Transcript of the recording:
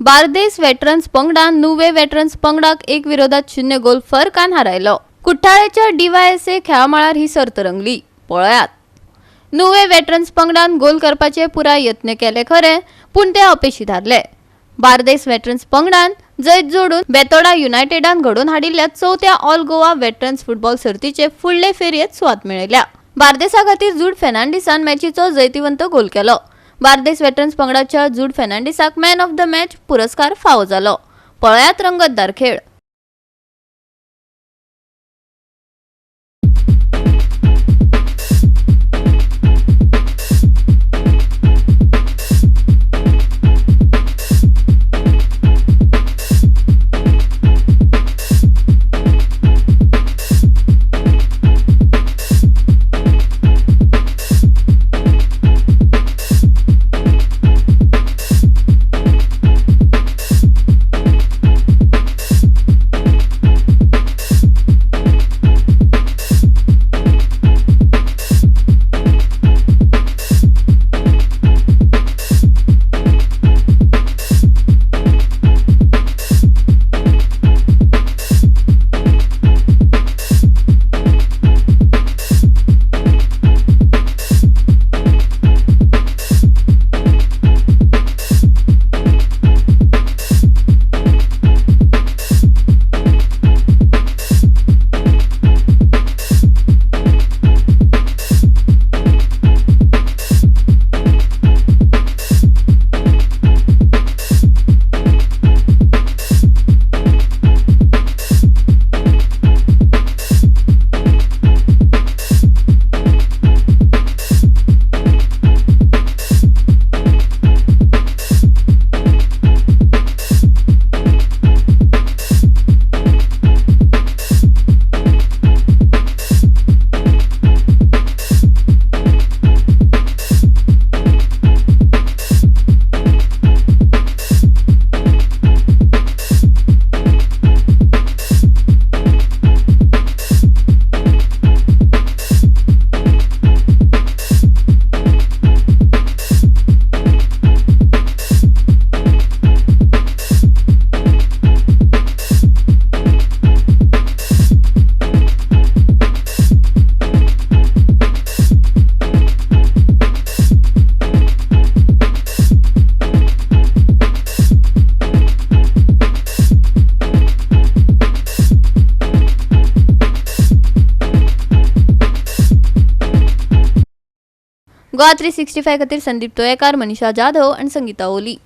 Bardez veterans पंगडान नुवे veterans पंगडाक 1-0 गोल फरकान हारायलो। कुट्टाळेच्या डीवायएसए खेळामाळार ही सर्त रंगली। पळयात, नुवे वेटरन्स पंगडान गोल करपाचे पुराय यत्न केले खरे, पूण ते अपेशी थारले। बार्देस वेटरन्स पंगडान जैत जोडून बेतोडा युनायटेडान घडोवन हाडिल्ल्या 4थ्या ऑल गोवा वेटरन्स फुटबॉल सर्तीचे फुडले फेरयेत सुवात मेळयल्या। बार्देसा खातीर जूड फेर्नांडीसान मॅचीचो जैतिवंत गोल केलो। बार्देस वेटरन्स पंगडाच्या जूड फेर्नांडीसाक मॅन ऑफ द मॅच पुरस्कार फावो जालो। पळयात रंगतदार खेळ। गोवा 365 खातीर संदीप तोयेकार, मनीषा जाधव आणि संगीता ओली।